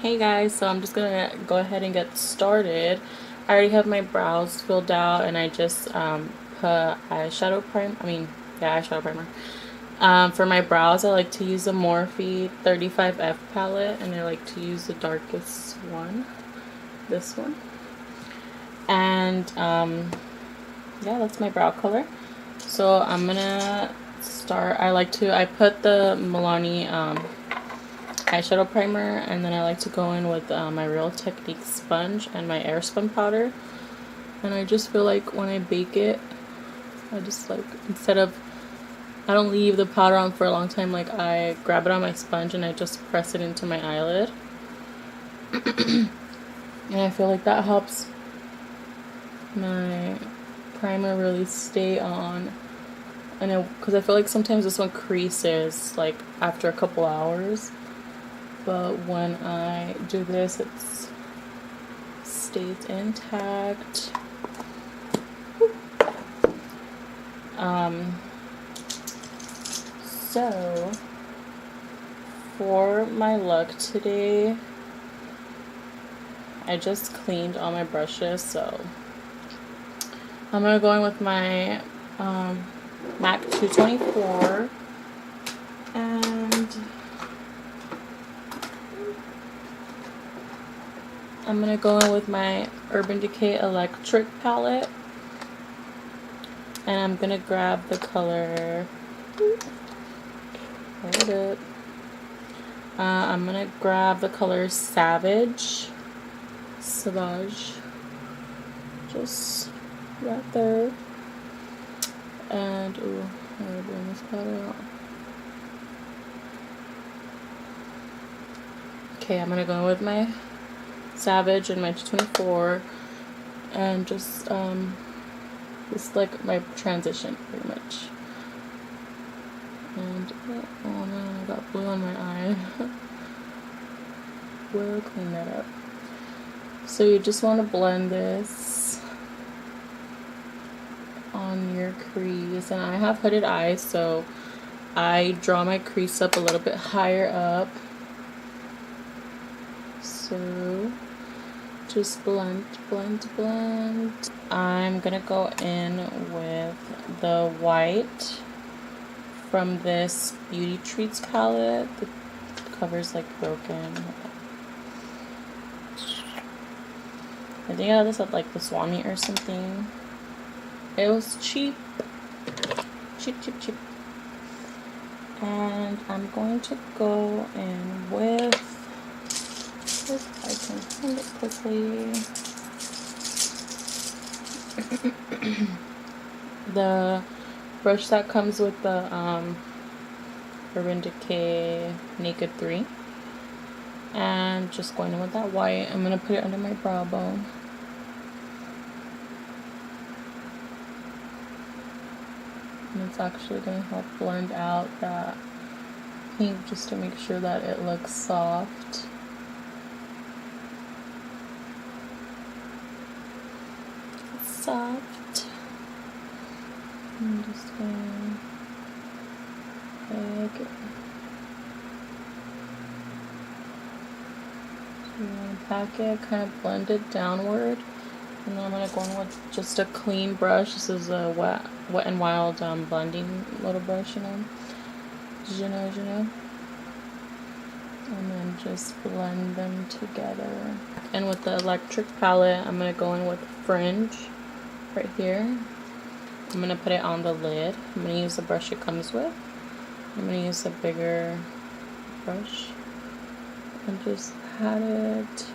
Hey guys, so I'm just gonna go ahead and get started. I already have my brows filled out, and I just put eyeshadow primer. Eyeshadow primer. For my brows, I like to use the Morphe 35F palette, and I like to use the darkest one, this one. And yeah, that's my brow color. So I'm gonna start. I put the Milani eyeshadow primer, and then I like to go in with my Real Technique sponge and my Airspun powder. And I just feel like when I bake it, I just like, I don't leave the powder on for a long time. Like, I grab it on my sponge and I just press it into my eyelid. And I feel like that helps my primer really stay on. And because I feel like sometimes this one creases like after a couple hours. But when I do this, it stays intact. So for my look today, I just cleaned all my brushes, so I'm gonna go in with my MAC 224, and I'm gonna go in with my Urban Decay Electric palette, and I'm gonna grab the color. Hold it. I'm gonna grab the color Savage, just right there. And ooh, I'm gonna bring this powder out. Okay, I'm gonna go with my Savage and my 224, and just like my transition pretty much. And oh man, I got blue on my eye. We'll clean that up. So you just want to blend this on your crease, and I have hooded eyes, so I draw my crease up a little bit higher up. So just blend. I'm gonna go in with the white from this Beauty Treats palette. The cover's like broken. I think I got this at like the Swami or something. It was cheap. And I'm going to go in with, if I can find it quickly, the brush that comes with the Urban Decay Naked 3. And just going in with that white. I'm going to put it under my brow bone. And it's actually going to help blend out that pink, just to make sure that it looks soft. It's soft. I'm just going to pack it, kind of blend it downward, and then I'm going to go in with just a clean brush. This is a Wet n Wild blending little brush, you know, and then just blend them together. And with the electric palette, I'm going to go in with Fringe right here. I'm going to put it on the lid. I'm going to use the brush it comes with. I'm going to use a bigger brush and just pat it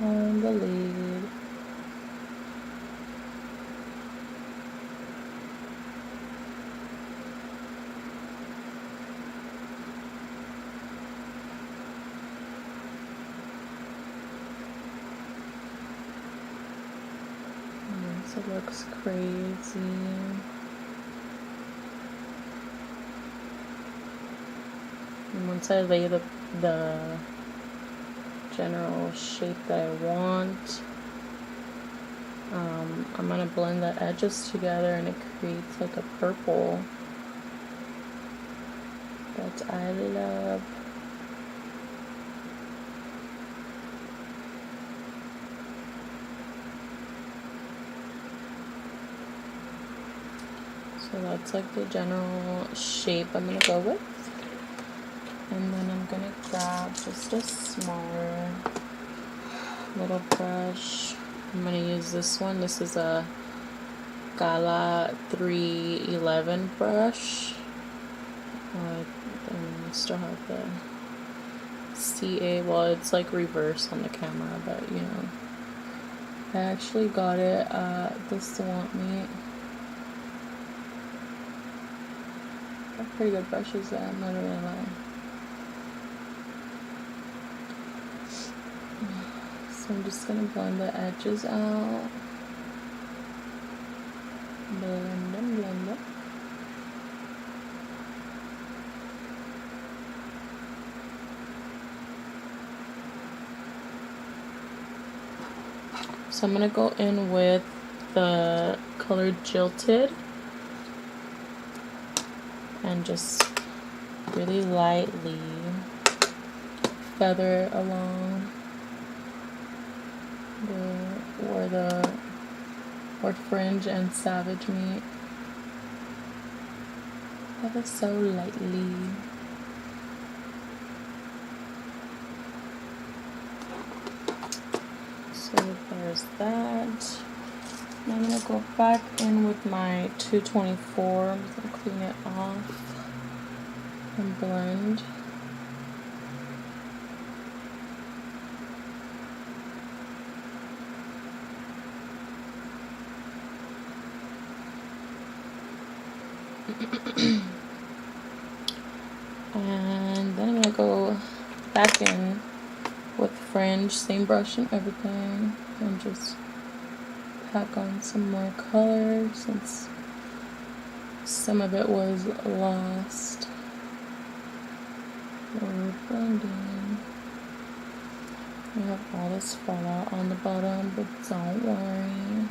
on the lid. It looks crazy. And once I lay the general shape that I want, I'm gonna blend the edges together, and it creates like a purple that I love. So that's like the general shape I'm gonna go with. And then I'm gonna grab just a smaller little brush. I'm gonna use this one. This is a Gala 311 brush. I still have the CA. Well, it's like reverse on the camera, but you know, I actually got it at the swamp meet. Got pretty good brushes there, I'm not gonna lie. So I'm just gonna blend the edges out. Blend them, blend them. So I'm gonna go in with the color Jilted and just really lightly feather along where Fringe and Savage meet. Feather so lightly. So there's that. Now I'm gonna go back in with my 224. I'm just gonna clean it off and blend. And then I'm gonna go back in with Fringe, same brush and everything, and just pack on some more color since some of it was lost. We're blending. We have all this fallout on the bottom, but don't worry.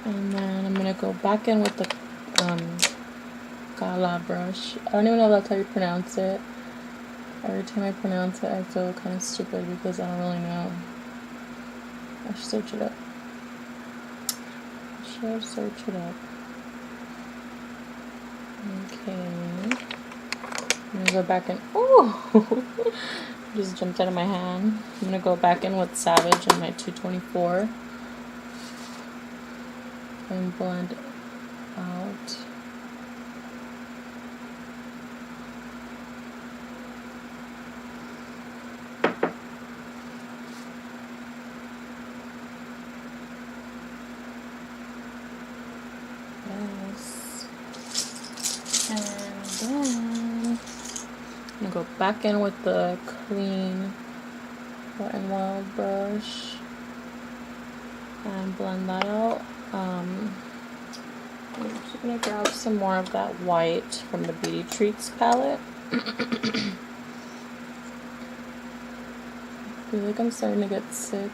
And then I'm gonna go back in with the Gala brush. I don't even know if that's how you pronounce it. Every time I pronounce it, I feel kind of stupid because I don't really know. I should search it up. Okay. I'm gonna go back in. Oh! Just jumped out of my hand. I'm gonna go back in with Savage and my 224 and blend out. Yes. And then I'm gonna go back in with the clean Wet n Wild brush and blend that out. I'm just gonna grab some more of that white from the Beauty Treats palette. I feel like I'm starting to get sick.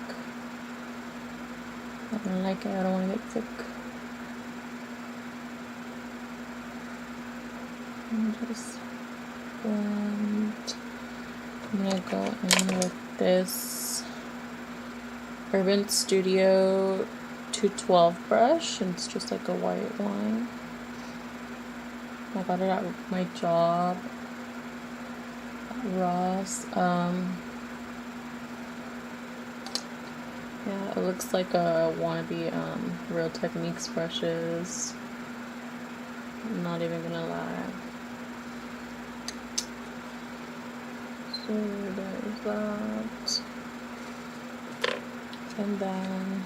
I don't like it, I don't want to get sick. And just blend. I'm gonna go in with this Urban Studio 212 brush, and it's just like a white line. I got it at my job at Ross. Yeah, it looks like a wannabe Real Techniques brushes. I'm not even gonna lie. So there's that. And then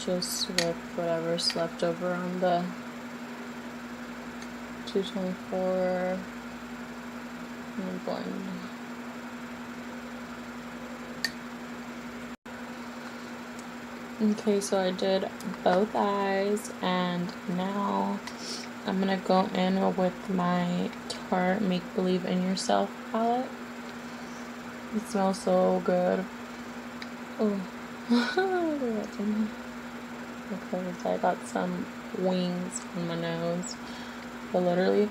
just with whatever's left over on the 224 and blend. Okay, so I did both eyes, and now I'm gonna go in with my Tarte Make Believe in Yourself palette. It smells so good. Oh, because I got some wings on my nose. But literally,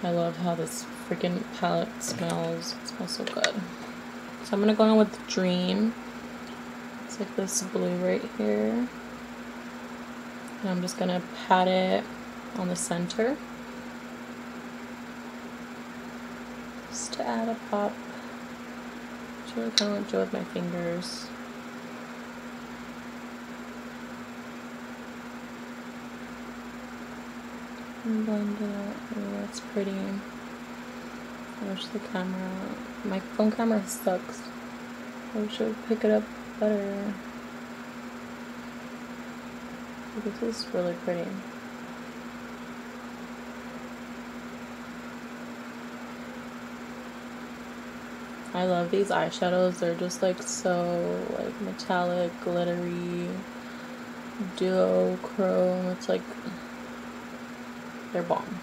I love how this freaking palette smells. It smells so good. So I'm going to go in with Dream. It's like this blue right here. And I'm just going to pat it on the center. Just to add a pop. Just really kind of do it with my fingers. And blend it out. Oh, that's pretty. I wish the camera, my phone camera sucks. I wish it would pick it up better. This is really pretty. I love these eyeshadows. They're just like so like metallic, glittery, duochrome. It's like they're bomb.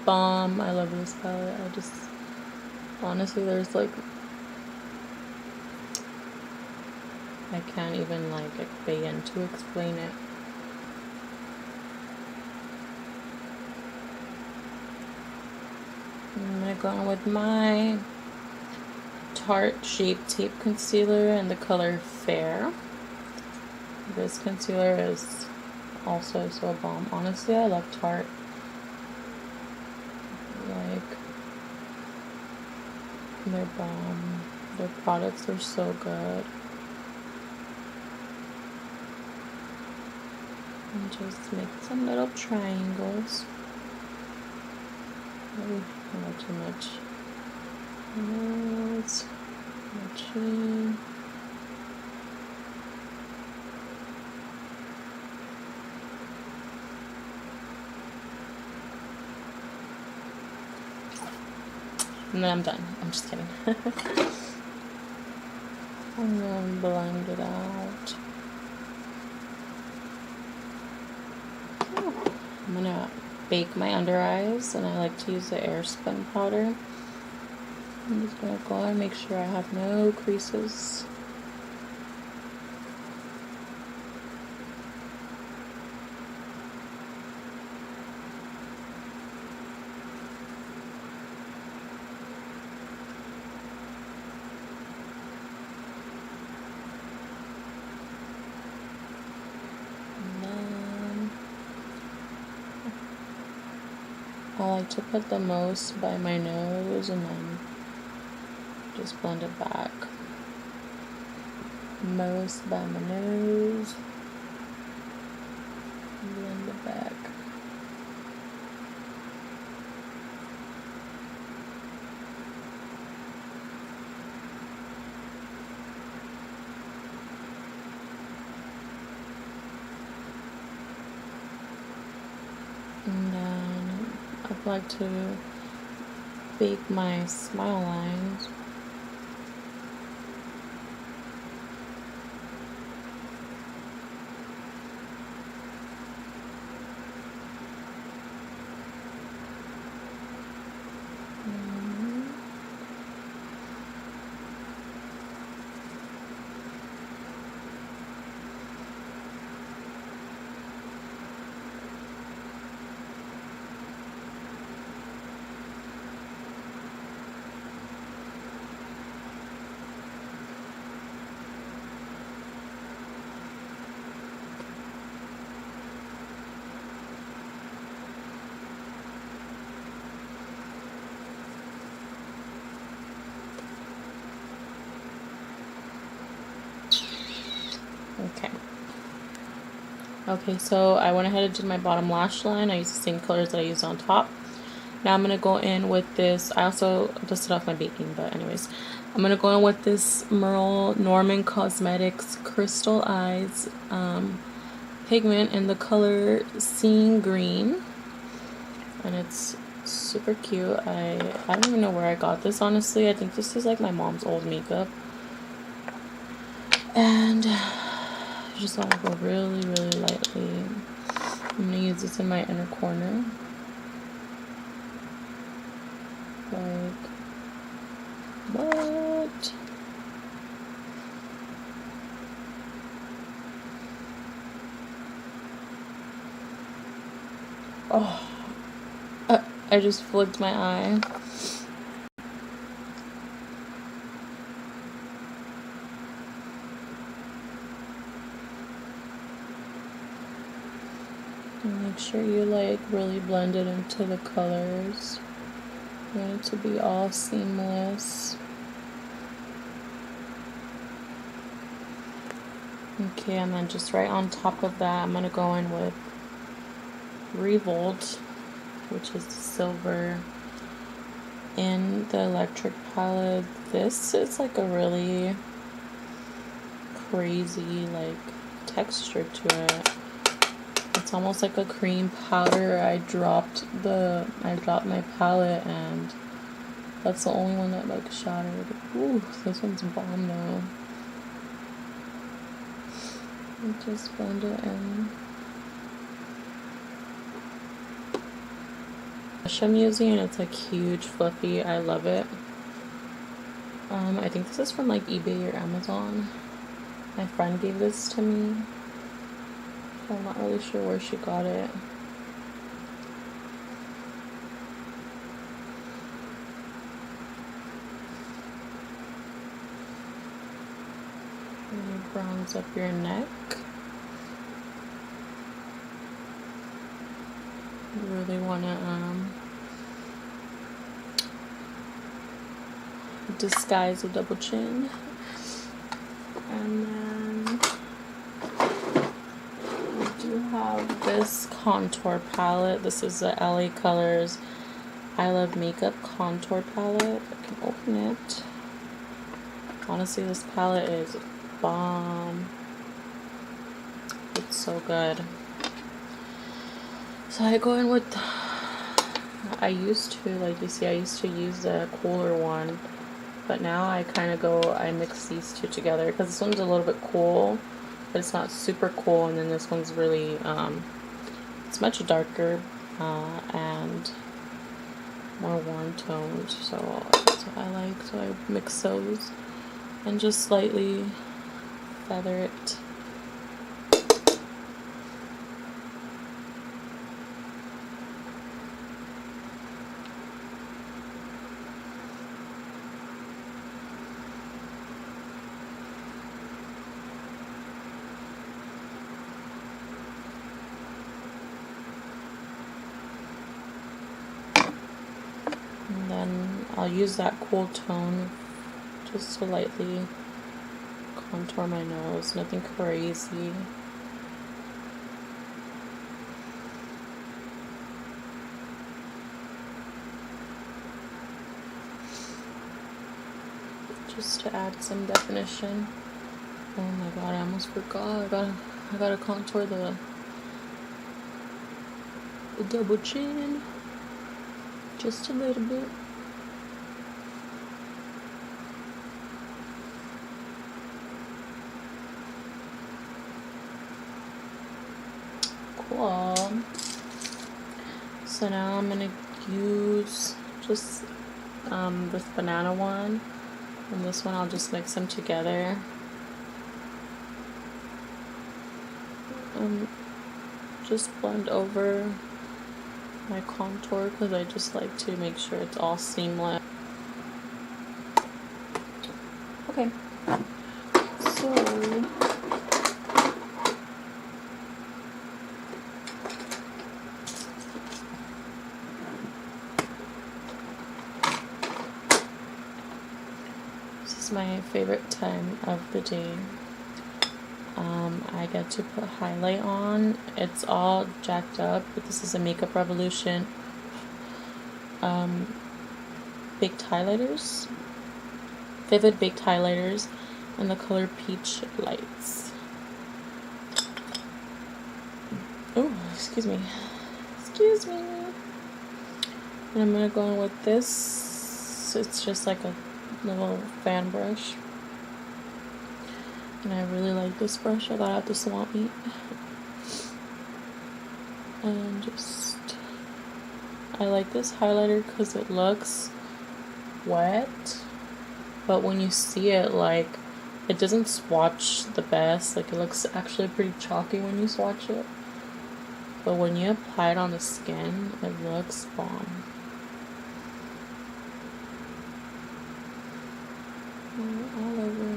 Bomb. I love this palette. I just honestly, there's like I can't even like begin to explain it. I'm gonna go on with my Tarte Shape Tape Concealer in the color Fair. This concealer is also so bomb. Honestly, I love Tarte. Like, they're bomb. Their products are so good. And just make some little triangles. Maybe not too much. It's matching. And then I'm done. I'm just kidding. And then blend it out. I'm gonna bake my under eyes, and I like to use the Airspun powder. I'm just gonna go and make sure I have no creases. I like to put the most by my nose and then just blend it back. Most by my nose. Blend it back. And then I'd like to bake my smile lines. Okay, so I went ahead and did my bottom lash line. I used the same colors that I used on top. Now I'm going to go in with this. I also dusted off my baking, but anyways. I'm going to go in with this Merle Norman Cosmetics Crystal Eyes pigment in the color Seeing Green. And it's super cute. I don't even know where I got this, honestly. I think this is like my mom's old makeup. And I just want to go really, really lightly. I'm going to use this in my inner corner. Like, what? Oh, I just flicked my eye. Make sure you like really blend it into the colors. You want it to be all seamless. Okay, and then just right on top of that, I'm gonna go in with Revolt, which is the silver, in the electric palette. This is like a really crazy like texture to it. It's almost like a cream powder. I dropped my palette, and that's the only one that like shattered. Ooh, this one's bomb though. And just blend it in. Brush I'm using, and it's like huge, fluffy. I love it. I think this is from like eBay or Amazon. My friend gave this to me. I'm not really sure where she got it. And you bronze up your neck. You really want to disguise a double chin. And then we do have this contour palette. This is the LA Colors I Love Makeup contour palette. I can open it. Honestly, this palette is bomb. It's so good. So I go in with, I used to, like you see, I used to use the cooler one, but now I kind of I mix these two together, because this one's a little bit cool, but it's not super cool, and then this one's really, it's much darker, and more warm toned, so that's what I like. So I mix those, and just slightly feather it. And then I'll use that cool tone just to lightly contour my nose, nothing crazy. Just to add some definition. Oh my god, I almost forgot. I gotta contour the double chin just a little bit. Cool. So now I'm gonna use just this banana one, and this one I'll just mix them together. Just blend over my contour, because I just like to make sure it's all seamless. Okay, so this is my favorite time of the day. I get to put highlight on. It's all jacked up, but this is a Makeup Revolution baked highlighters, vivid baked highlighters, in the color Peach Lights. Oh, excuse me. And I'm gonna go in with this. It's just like a little fan brush. And I really like this brush. I got it at the swamp meet. And I like this highlighter because it looks wet, but when you see it, like, it doesn't swatch the best. Like, it looks actually pretty chalky when you swatch it, but when you apply it on the skin, it looks bomb. All over.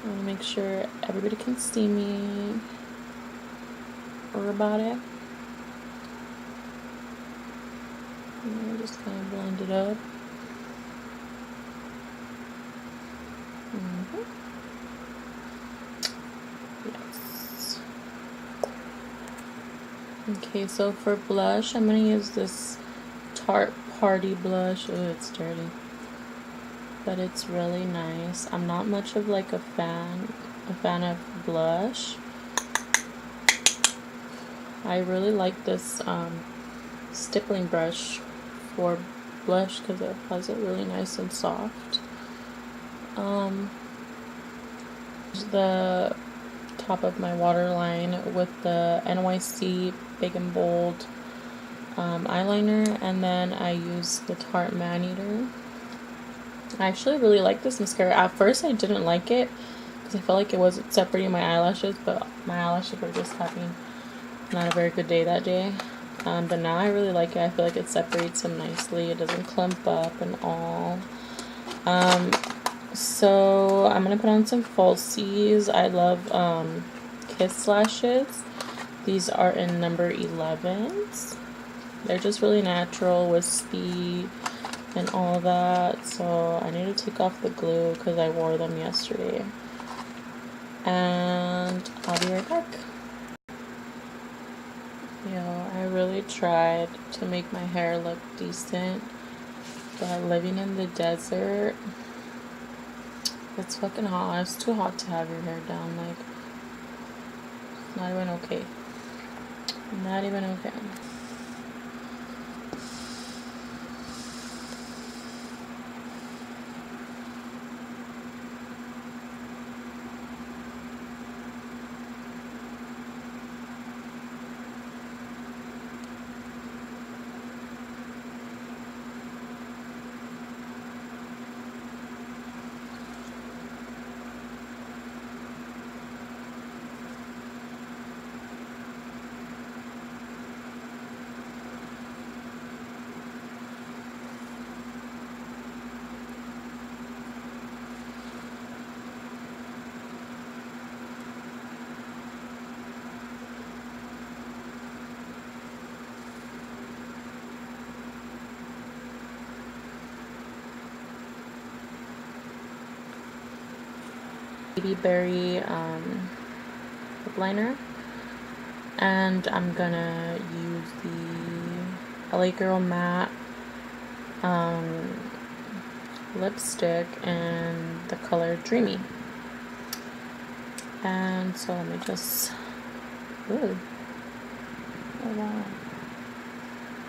I want to make sure everybody can see me. her about it. And just kind of blend it up. Yes. Okay, so for blush, I'm going to use this Tarte Party blush. Oh, it's dirty. But it's really nice. I'm not much of like a fan of blush. I really like this stippling brush for blush because it has it really nice and soft. The top of my waterline with the NYC Big and Bold eyeliner, and then I use the Tarte Man Eater. I actually really like this mascara. At first I didn't like it because I felt like it wasn't separating my eyelashes, but my eyelashes were just having not a very good day that day. But now I really like it. I feel like it separates them nicely. It doesn't clump up and all. So I'm going to put on some falsies. I love Kiss lashes. These are in number 11s. They're just really natural, wispy, and all that. So I need to take off the glue because I wore them yesterday. And I'll be right back. I really tried to make my hair look decent, but living in the desert, it's fucking hot. It's too hot to have your hair down. Like, it's not even okay. Not even okay. Baby Berry lip liner, and I'm gonna use the LA Girl matte lipstick in the color Dreamy. And so let me just, ooh, oh wow,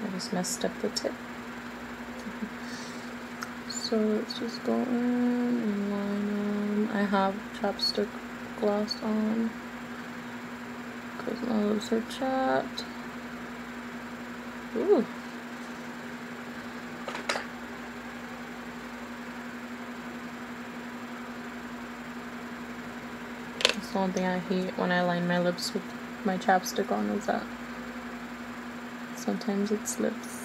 I just messed up the tip. So let's just go in and line on. I have chapstick gloss on because my lips are chapped. Ooh. That's the one thing I hate when I line my lips with my chapstick on, is that sometimes it slips.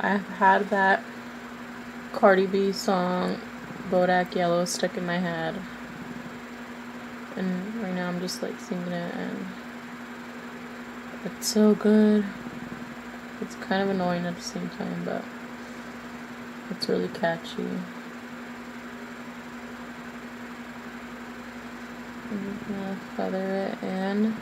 I've had that Cardi B song Bodak Yellow stuck in my head, and right now I'm just like singing it, and it's so good. It's kind of annoying at the same time, but it's really catchy. I'm just gonna feather it in.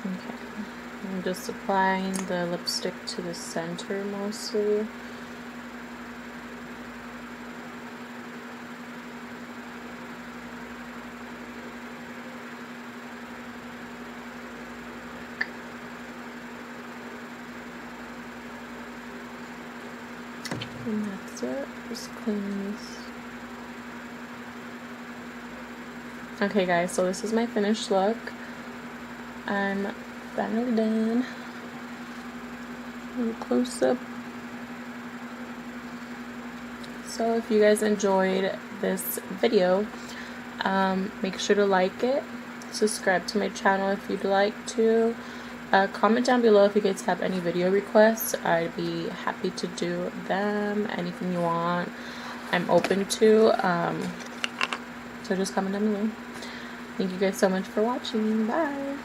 Okay, I'm just applying the lipstick to the center mostly. And that's it. Just clean this. Okay guys, so this is my finished look. I'm finally done. A little close up. So if you guys enjoyed this video, make sure to like it, subscribe to my channel if you'd like to, comment down below if you guys have any video requests. I'd be happy to do them. Anything you want, I'm open to, so just comment down below. Thank you guys so much for watching. Bye.